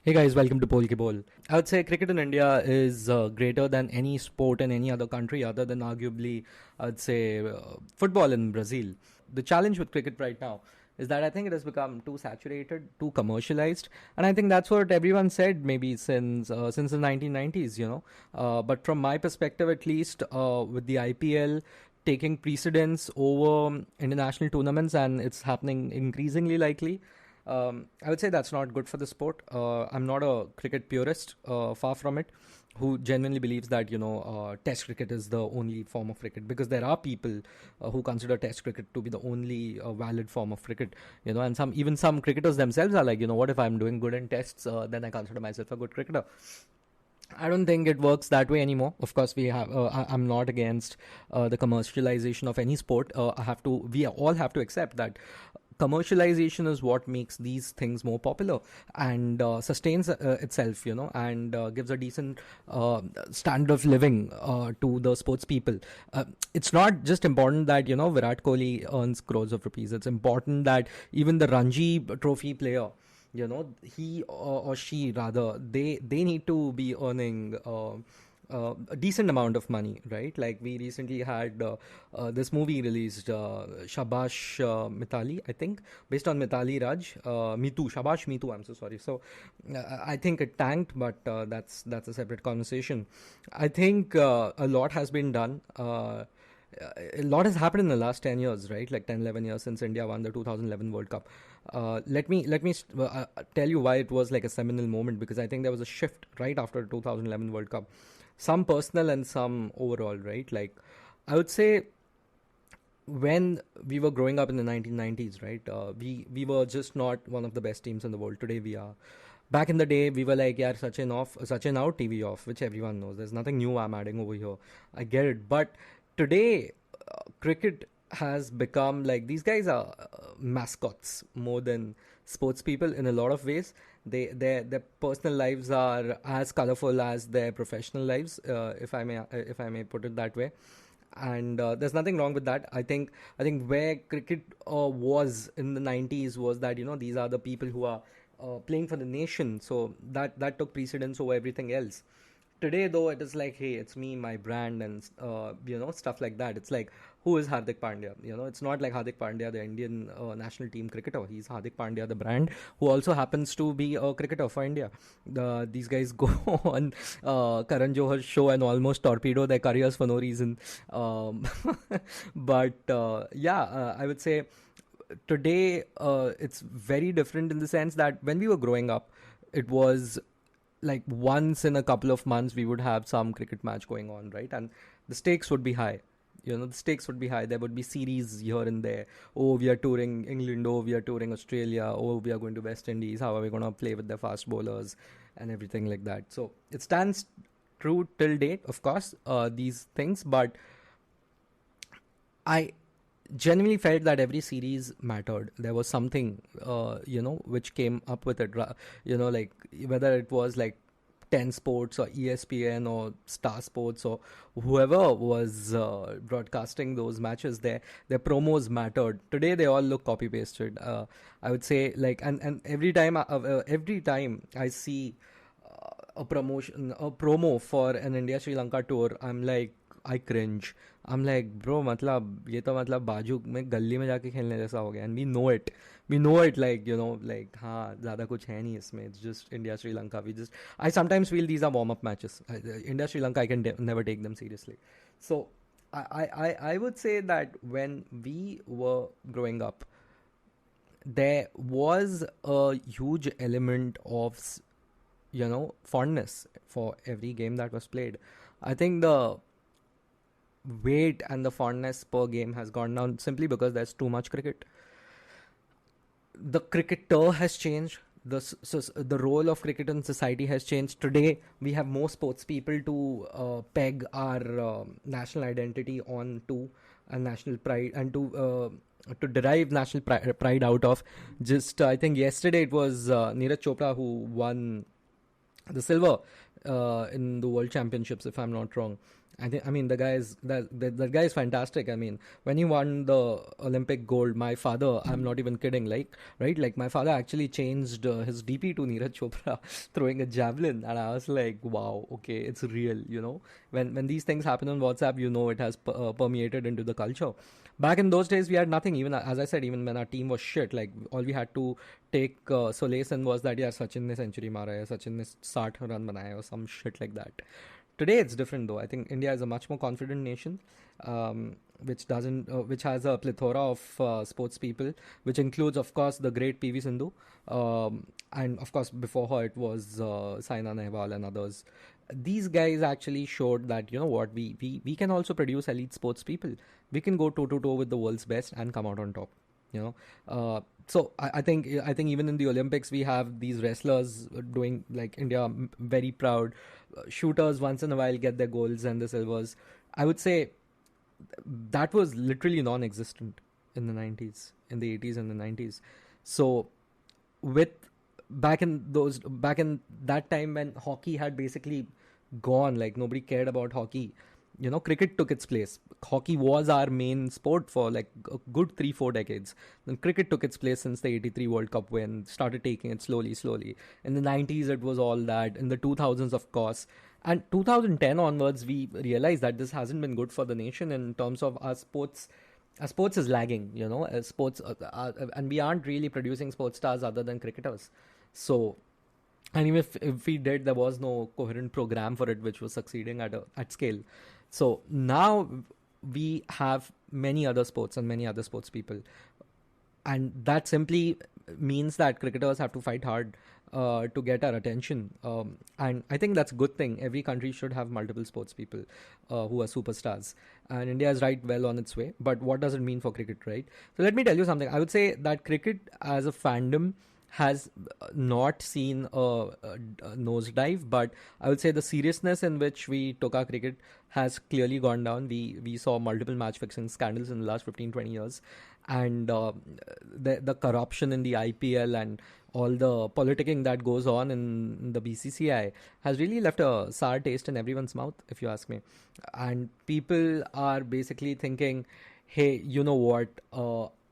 Hey guys, welcome to Polki Bowl. I would say cricket in India is greater than any sport in any other country, other than arguably, I'd say, football in Brazil. The challenge with cricket right now is that I think it has become too saturated, too commercialized, and I think that's what everyone said maybe since the 1990s, but from my perspective, at least, with the IPL taking precedence over international tournaments, and it's happening increasingly likely. I would say that's not good for the sport. I'm not a cricket purist, far from it, who genuinely believes that Test cricket is the only form of cricket, because there are people who consider Test cricket to be the only valid form of cricket. And some cricketers themselves are like, what if I'm doing good in tests? Then I consider myself a good cricketer. I don't think it works that way anymore. Of course, we have. I'm not against the commercialization of any sport. We all have to accept that commercialization is what makes these things more popular and sustains itself, and gives a decent standard of living to the sports people. It's not just important that Virat Kohli earns crores of rupees. It's important that even the Ranji Trophy player, he or she rather, they need to be earning a decent amount of money, right? Like we recently had this movie released, Shabash Mithali, I think, based on Mithali Raj, Mitu, Shabash Mitu. I'm so sorry. So I think it tanked, but that's a separate conversation. I think a lot has been done. A lot has happened in the last 10 years, right? Like 10, 11 years since India won the 2011 World Cup. Let me tell you why it was like a seminal moment, because I think there was a shift right after the 2011 World Cup. Some personal and some overall, right? Like, I would say when we were growing up in the 1990s, right? We were just not one of the best teams in the world. Today we are. Back in the day, we were like, yeah, Sachin off, Sachin out, TV off, which everyone knows. There's nothing new I'm adding over here. I get it. But today, cricket has become like, these guys are mascots more than sports people in a lot of ways. Their personal lives are as colorful as their professional lives, if I may put it that way. And there's nothing wrong with that. I think where cricket was in the 90s was that these are the people who are playing for the nation, so that took precedence over everything else. Today, though, it is like, hey, it's me, my brand, and stuff like that. It's like, who is Hardik Pandya? It's not like Hardik Pandya, the Indian national team cricketer. He's Hardik Pandya, the brand, who also happens to be a cricketer for India. These guys go on Karan Johar's show and almost torpedo their careers for no reason. Um, but I would say today it's very different in the sense that when we were growing up, it was like once in a couple of months we would have some cricket match going on, right? And the stakes would be high. The stakes would be high. There would be series here and there. Oh, we are touring England. Oh, we are touring Australia. Oh, we are going to West Indies. How are we going to play with the fast bowlers and everything like that? So it stands true till date, of course, these things. But I genuinely felt that every series mattered. There was something, which came up with it. Like whether it was like 10 Sports or ESPN or Star Sports or whoever was broadcasting those matches, their promos mattered. Today they all look copy pasted. I would say, like, and every time I see a promo for an India Sri Lanka tour, I'm like, I cringe. I'm like, bro, मतलब ये तो मतलब बाजू में गली में जाके खेलने जैसा हो गया. And we know it like, like, हाँ, ज़्यादा कुछ है नहीं इसमें. It's just India Sri Lanka. I sometimes feel these are warm up matches. India Sri Lanka, I can never take them seriously. So I would say that when we were growing up, there was a huge element of fondness for every game that was played. I think the weight and the fondness per game has gone down simply because there's too much cricket. The cricketer has changed. The role of cricket in society has changed. Today, we have more sports people to peg our national identity on to, and national pride, and to derive national pride out of. Just I think yesterday it was Neeraj Chopra who won the silver in the World Championships, if I'm not wrong. I mean, the guy is fantastic. I mean, when he won the Olympic gold, my father, I'm not even kidding, like, right? Like, my father actually changed his DP to Neeraj Chopra throwing a javelin. And I was like, wow, okay, it's real, you know? When these things happen on WhatsApp, you know, it has permeated into the culture. Back in those days, we had nothing. Even as I said, even when our team was shit, like, all we had to take solace in was that, yeah, Sachin ne century mara hai, Sachin ne 60 run banaya, or some shit like that. Today it's different though. I think India is a much more confident nation, which has a plethora of sports people, which includes, of course, the great PV Sindhu, and of course before her it was Saina Nehwal and others. These guys actually showed that, you know what, we can also produce elite sports people. We can go toe to toe with the world's best and come out on top. You know, I think even in the Olympics we have these wrestlers doing, like, India very proud. Shooters once in a while get their golds and the silvers. I would say that was literally non-existent in the 90s, in the 80s and the 90s. So with back in that time when hockey had basically gone, like, nobody cared about hockey, you know, cricket took its place. Hockey was our main sport for like a good 3-4 decades. Then cricket took its place since the 83 World Cup win, started taking it slowly. In the 90s, it was all that. In the 2000s, of course. And 2010 onwards, we realized that this hasn't been good for the nation in terms of our sports. Our sports is lagging, you know, and we aren't really producing sports stars other than cricketers. So, and even if we did, there was no coherent program for it which was succeeding at scale. So now we have many other sports and many other sports people, and that simply means that cricketers have to fight hard to get our attention. And I think that's a good thing. Every country should have multiple sports people who are superstars. And India is right well on its way. But what does it mean for cricket, right? So let me tell you something. I would say that cricket as a fandom has not seen a nosedive, but I would say the seriousness in which we took our cricket has clearly gone down. We saw multiple match fixing scandals in the last 15-20 years, and the corruption in the IPL and all the politicking that goes on in the BCCI has really left a sour taste in everyone's mouth, if you ask me. And people are basically thinking, hey, you know what?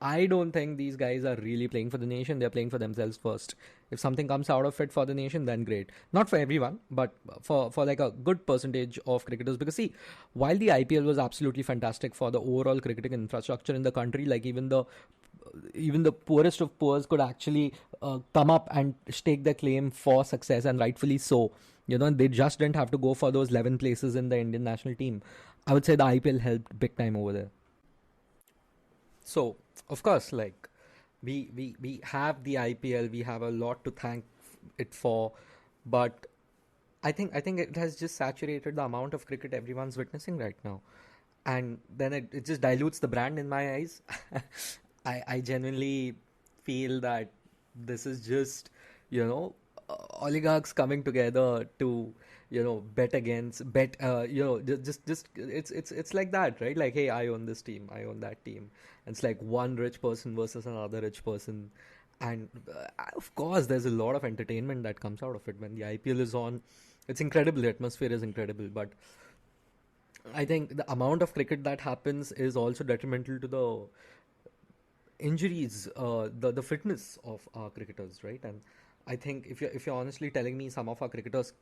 I don't think these guys are really playing for the nation. They're playing for themselves first. If something comes out of it for the nation, then great. Not for everyone, but for like a good percentage of cricketers. Because see, while the IPL was absolutely fantastic for the overall cricketing infrastructure in the country, like, even the poorest of poors could actually come up and stake their claim for success, and rightfully so. You know, they just didn't have to go for those 11 places in the Indian national team. I would say the IPL helped big time over there. So, of course, like, we have the IPL, we have a lot to thank it for, but I think it has just saturated the amount of cricket everyone's witnessing right now, and then it just dilutes the brand in my eyes. I genuinely feel that this is just, you know, oligarchs coming together to, you know, bet, you know, just it's like that, right? Like, hey, I own this team, I own that team. And it's like one rich person versus another rich person. And of course there's a lot of entertainment that comes out of it when the IPL is on. It's incredible, the atmosphere is incredible, but I think the amount of cricket that happens is also detrimental to the injuries, the fitness of our cricketers, right? And I think if you're honestly telling me some of our cricketers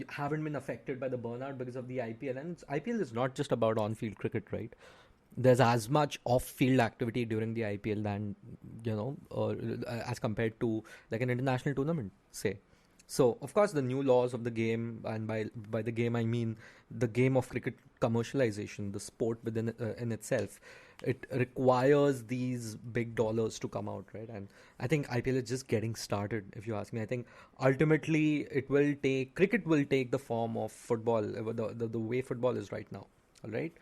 haven't been affected by the burnout because of the IPL, and IPL is not just about on-field cricket, right? There's as much off-field activity during the IPL than, you know, as compared to like an international tournament, say. So, of course, the new laws of the game, and by the game I mean the game of cricket commercialization, the sport within in itself, it requires these big dollars to come out, right? And I think IPL is just getting started. If you ask me, I think ultimately cricket will take the form of football, the way football is right now. All right,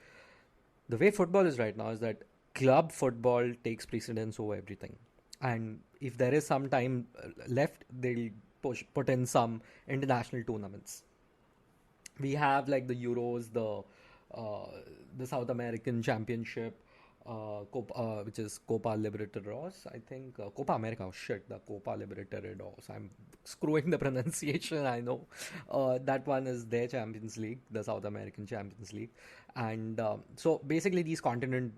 the way football is right now is that club football takes precedence over everything. And if there is some time left, they'll put in some international tournaments. We have like the Euros, uh, the South American Championship, which is Copa Libertadores, I think. Copa America, oh shit, the Copa Libertadores. I'm screwing the pronunciation, I know. That one is their Champions League, the South American Champions League. And so basically, these continental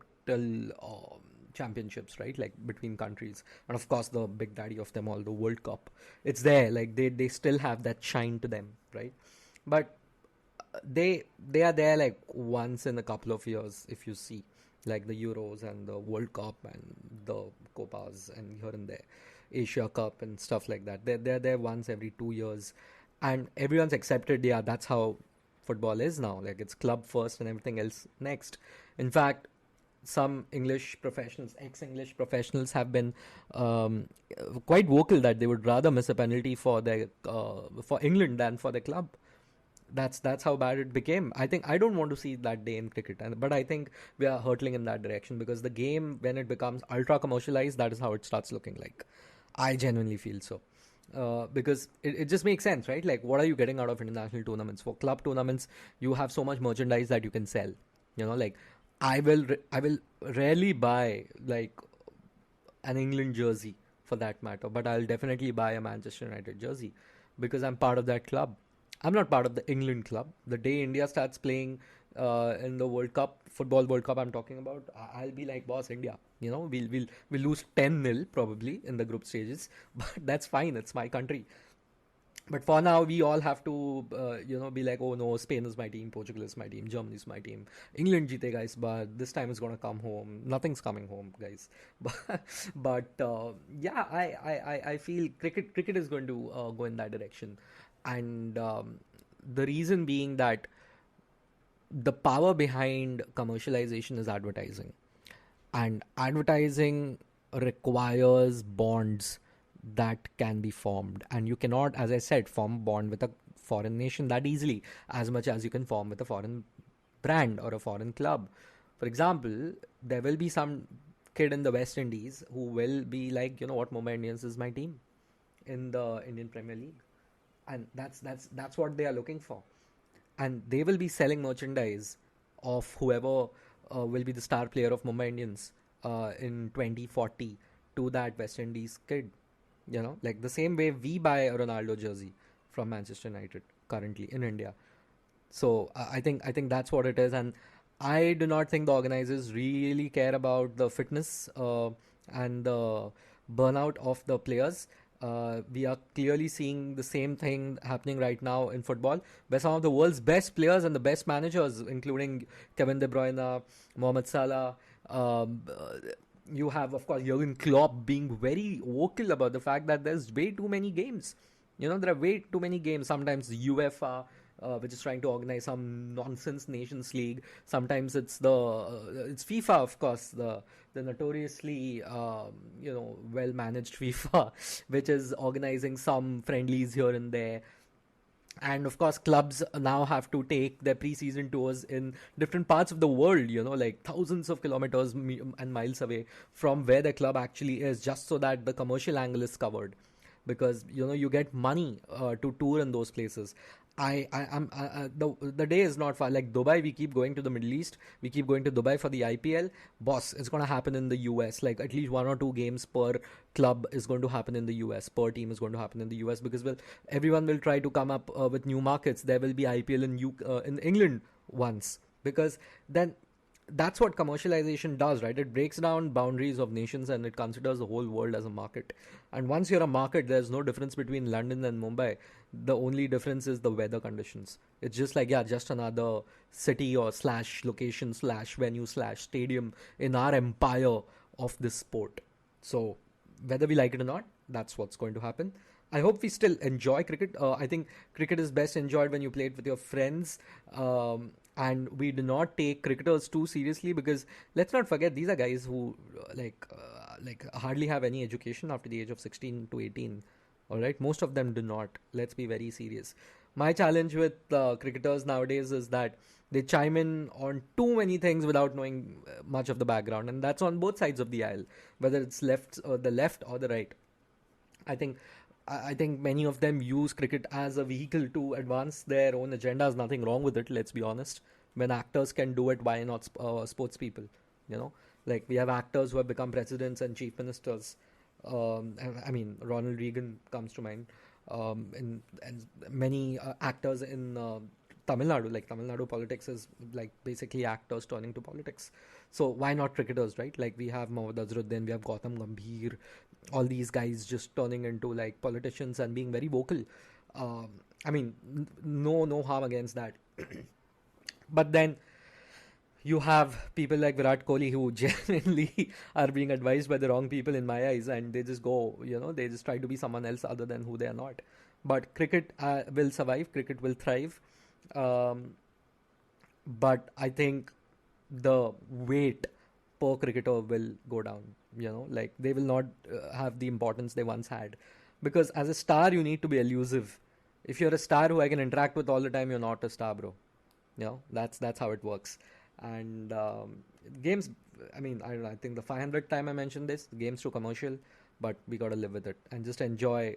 championships, right? Like between countries. And of course, the big daddy of them all, the World Cup. It's there. Like they still have that shine to them, right? But they are there like once in a couple of years if you see like the Euros and the World Cup and the Copas and here and there, Asia Cup and stuff like that. They're there once every 2 years, and everyone's accepted. Yeah, that's how football is now. Like it's club first and everything else next. In fact, some English professionals, ex-English professionals, have been um, quite vocal that they would rather miss a penalty for England than for their club. That's how bad it became. I think I don't want to see that day in cricket, but I think we are hurtling in that direction because the game, when it becomes ultra commercialized, that is how it starts looking like. I genuinely feel so. Because it just makes sense, right? Like, what are you getting out of international tournaments? For club tournaments, you have so much merchandise that you can sell. Like I will rarely buy like an England jersey for that matter, but I'll definitely buy a Manchester United jersey because I'm part of that club. I'm not part of the England club. The day India starts playing in the World Cup, football World Cup, I'm talking about, I'll be like, boss, India. We'll lose 10-0 probably in the group stages, but that's fine. It's my country. But for now, we all have to, be like, oh no, Spain is my team, Portugal is my team, Germany is my team, England jeete guys, but this time is gonna come home. Nothing's coming home, guys. But yeah, I feel cricket is going to go in that direction, and the reason being that the power behind commercialization is advertising, and advertising requires bonds that can be formed, and you cannot, as I said, form a bond with a foreign nation that easily as much as you can form with a foreign brand or a foreign club. For example, there will be some kid in the West Indies who will be like, you know what, Mumbai Indians is my team in the Indian Premier League, and that's what they are looking for, and they will be selling merchandise of whoever will be the star player of Mumbai Indians in 2040 to that West Indies kid. Like the same way we buy a Ronaldo jersey from Manchester United currently in India. So I think that's what it is, and I do not think the organizers really care about the fitness and the burnout of the players. We are clearly seeing the same thing happening right now in football, where some of the world's best players and the best managers, including Kevin De Bruyne, Mohamed Salah, um, uh, you have, of course, Jurgen Klopp being very vocal about the fact that there's way too many games. There are way too many games. Sometimes the UEFA, which is trying to organize some nonsense nations league. Sometimes it's FIFA, of course, the notoriously well managed FIFA, which is organizing some friendlies here and there. And of course, clubs now have to take their pre-season tours in different parts of the world, like thousands of kilometers and miles away from where the club actually is, just so that the commercial angle is covered, because you get money to tour in those places. The day is not far. Like Dubai, we keep going to the Middle East. We keep going to Dubai for the IPL. Boss, it's gonna happen in the US. Like at least 1 or 2 games per club is going to happen in the US. Per team is going to happen in the US, because everyone will try to come up with new markets. There will be IPL in England once, because then that's what commercialization does, right? It breaks down boundaries of nations and it considers the whole world as a market. And once you're a market, there's no difference between London and Mumbai. The only difference is the weather conditions. It's just like, yeah, just another city or slash location slash venue slash stadium in our empire of this sport. So whether we like it or not, that's what's going to happen. I hope we still enjoy cricket. I think cricket is best enjoyed when you play it with your friends. And we do not take cricketers too seriously, because let's not forget, these are guys who like hardly have any education after the age of 16 to 18. All right, most of them do not. Let's be very serious. My challenge with cricketers nowadays is that they chime in on too many things without knowing much of the background, and that's on both sides of the aisle, whether it's the left or the right. I think I think many of them use cricket as a vehicle to advance their own agendas. Nothing wrong with it. Let's be honest. When actors can do it, why not sports people? You know. Like we have actors who have become presidents and chief ministers. I mean, Ronald Reagan comes to mind. And many actors in Tamil Nadu, like Tamil Nadu politics is like basically actors turning to politics. So why not cricketers, right? Like we have Mohammad Azharuddin, we have Gautam Gambhir, all these guys just turning into like politicians and being very vocal. I mean, no harm against that. But then you have people like Virat Kohli who genuinely are being advised by the wrong people in my eyes, and they just go, they just try to be someone else other than who they are not. But cricket will survive, cricket will thrive. Um, but I think the weight per cricketer will go down. Like they will not have the importance they once had, because as a star you need to be elusive. If you're a star who I can interact with all the time, you're not a star, bro. That's how it works. And games, I mean, I don't know, I think the 500th time I mentioned this, the game's too commercial, but we gotta live with it and just enjoy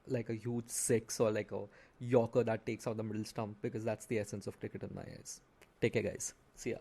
like a huge six or like a yorker that takes out the middle stump, because that's the essence of cricket in my eyes. Take care, guys. See ya.